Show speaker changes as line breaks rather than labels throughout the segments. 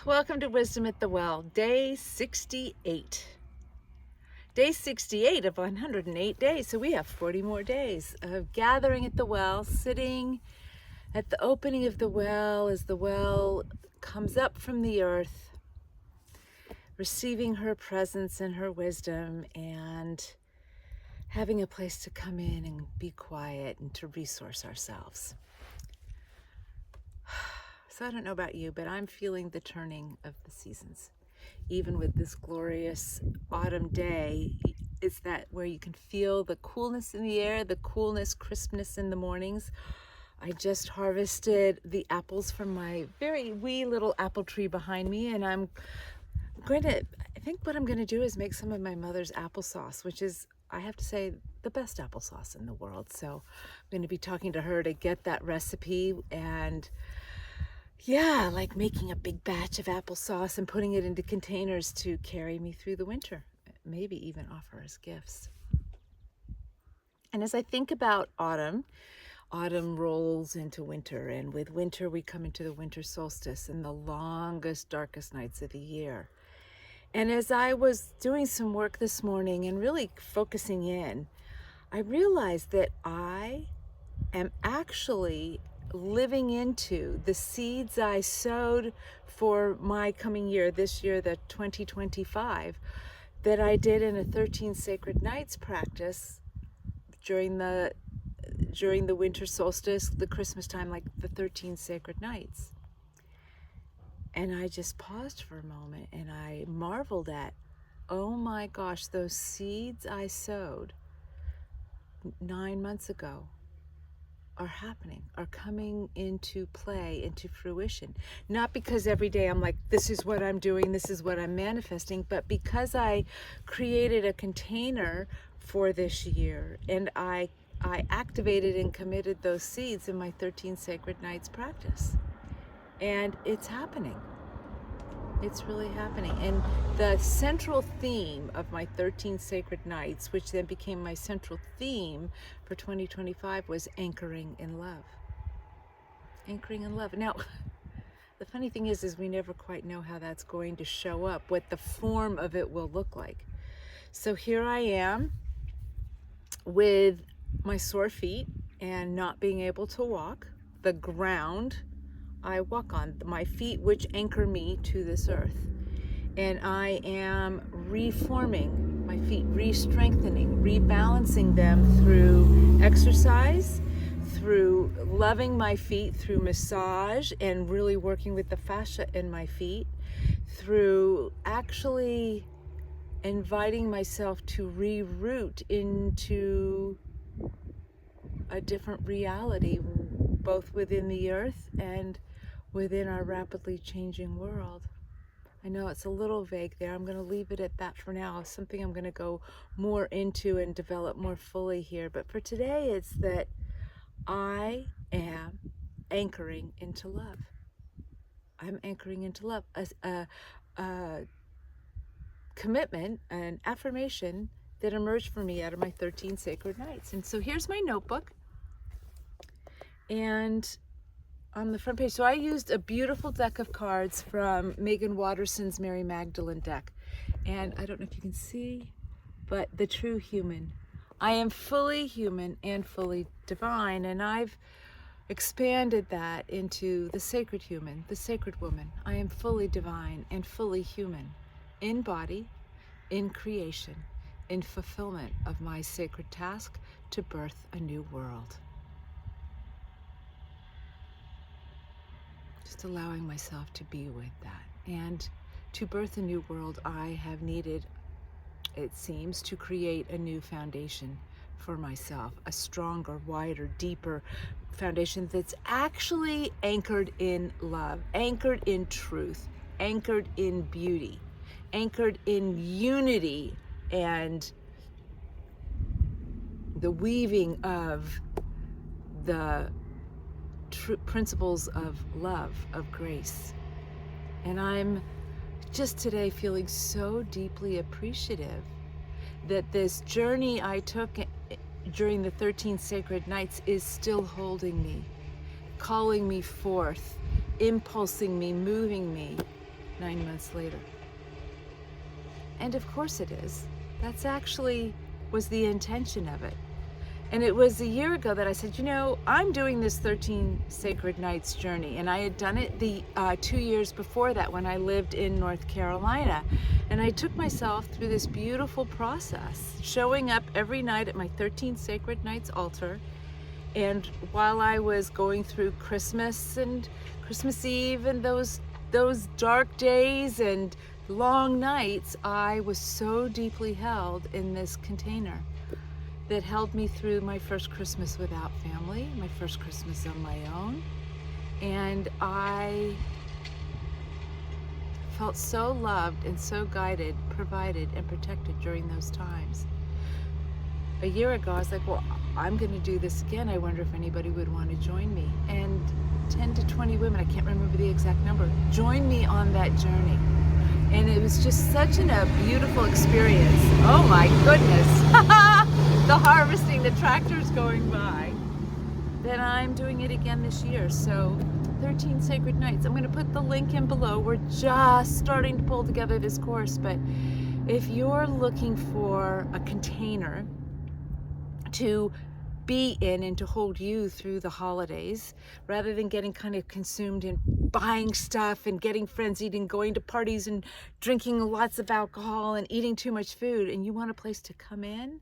Welcome to Wisdom at the Well, day 68. Day 68 of 108 days, so we have 40 more days of gathering at the well, sitting at the opening of the well as the well comes up from the earth, receiving her presence and her wisdom, and having a place to come in and be quiet and to resource ourselves. So I don't know about you, but I'm feeling the turning of the seasons. Even with this glorious autumn day, it's that where you can feel the coolness in the air, the coolness, crispness in the mornings. I just harvested the apples from my very wee little apple tree behind me, and I think what I'm going to do is make some of my mother's applesauce, which is, I have to say, the best applesauce in the world. So I'm going to be talking to her to get that recipe, and yeah, like making a big batch of applesauce and putting it into containers to carry me through the winter, maybe even offer as gifts. And as I think about autumn rolls into winter, and with winter we come into the winter solstice and the longest, darkest nights of the year. And as I was doing some work this morning and really focusing in, I realized that I am actually living into the seeds I sowed for my coming year, this year, the 2025, that I did in a 13 Sacred Nights practice during the winter solstice, the Christmas time, like the 13 Sacred Nights. And I just paused for a moment and I marveled at, oh my gosh, those seeds I sowed 9 months ago are happening, are coming into play, into fruition. Not because every day I'm like, this is what I'm doing, this is what I'm manifesting, but because I created a container for this year and I activated and committed those seeds in my 13 Sacred Nights practice. And it's happening. It's really happening. And the central theme of my 13 Sacred Nights, which then became my central theme for 2025, was anchoring in love. Anchoring in love. Now, the funny thing is we never quite know how that's going to show up, what the form of it will look like. So here I am with my sore feet and not being able to walk. The ground I walk on, my feet which anchor me to this earth. And I am reforming my feet, re-strengthening, rebalancing them through exercise, through loving my feet, through massage and really working with the fascia in my feet, through actually inviting myself to reroute into a different reality, both within the earth and within our rapidly changing world. I know it's a little vague there. I'm going to leave it at that for now. It's something I'm going to go more into and develop more fully here. But for today, it's that I am anchoring into love. I'm anchoring into love. A commitment, an affirmation that emerged for me out of my 13 Sacred Nights. And so here's my notebook. And on the front page, so I used a beautiful deck of cards from Megan Watterson's Mary Magdalene deck. And I don't know if you can see, but the true human. I am fully human and fully divine. And I've expanded that into the sacred human, the sacred woman. I am fully divine and fully human, in body, in creation, in fulfillment of my sacred task to birth a new world. Just allowing myself to be with that. And to birth a new world, I have needed, it seems, to create a new foundation for myself, a stronger, wider, deeper foundation that's actually anchored in love, anchored in truth, anchored in beauty, anchored in unity and the weaving of the principles of love, of grace. And I'm just today feeling so deeply appreciative that this journey I took during the 13 Sacred Nights is still holding me, calling me forth, impulsing me, moving me, 9 months later. And of course it is. That's actually was the intention of it. And it was a year ago that I said, you know, I'm doing this 13 Sacred Nights journey. And I had done it the 2 years before that when I lived in North Carolina. And I took myself through this beautiful process, showing up every night at my 13 Sacred Nights altar. And while I was going through Christmas and Christmas Eve and those dark days and long nights, I was so deeply held in this container that held me through my first Christmas without family, my first Christmas on my own. And I felt so loved and so guided, provided, and protected during those times. A year ago, I was like, well, I'm going to do this again. I wonder if anybody would want to join me. And 10 to 20 women, I can't remember the exact number, joined me on that journey. And it was just such a beautiful experience. Oh my goodness. The harvesting, the tractors going by. Then I'm doing it again this year. So 13 Sacred Nights. I'm going to put the link in below. We're just starting to pull together this course, but if you're looking for a container to be in and to hold you through the holidays, rather than getting kind of consumed in buying stuff and getting frenzied and going to parties and drinking lots of alcohol and eating too much food, and you want a place to come in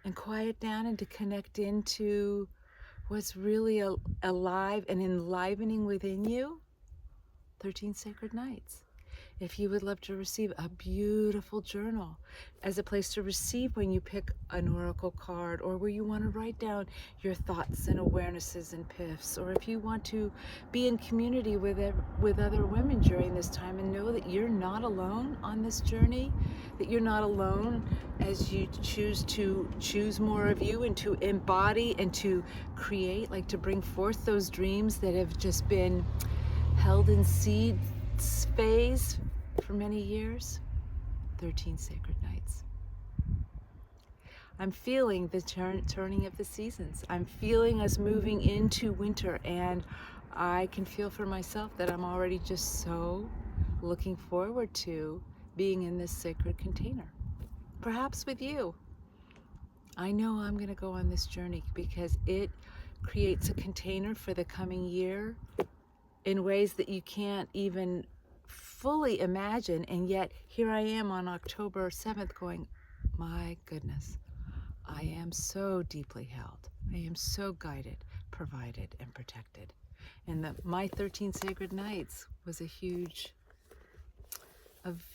and quiet down and to connect into what's really alive and enlivening within you, 13 Sacred Nights. If you would love to receive a beautiful journal as a place to receive when you pick an oracle card, or where you want to write down your thoughts and awarenesses and piffs, or if you want to be in community with other women during this time and know that you're not alone on this journey, that you're not alone as you choose more of you and to embody and to create, like to bring forth those dreams that have just been held in seed phase for many years. 13 Sacred Nights. I'm feeling the turning of the seasons. I'm feeling us moving into winter, and I can feel for myself that I'm already just so looking forward to being in this sacred container. Perhaps with you. I know I'm going to go on this journey because it creates a container for the coming year in ways that you can't even fully imagine. And yet here I am on October 7th going, my goodness, I am so deeply held. I am so guided, provided, and protected. And my 13 Sacred Nights was a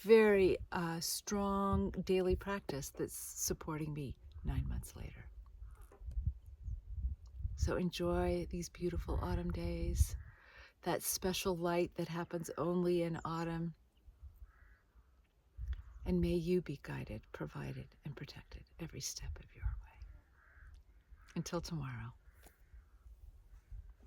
very strong daily practice that's supporting me 9 months later. So enjoy these beautiful autumn days, that special light that happens only in autumn. And may you be guided, provided, and protected every step of your way. Until tomorrow.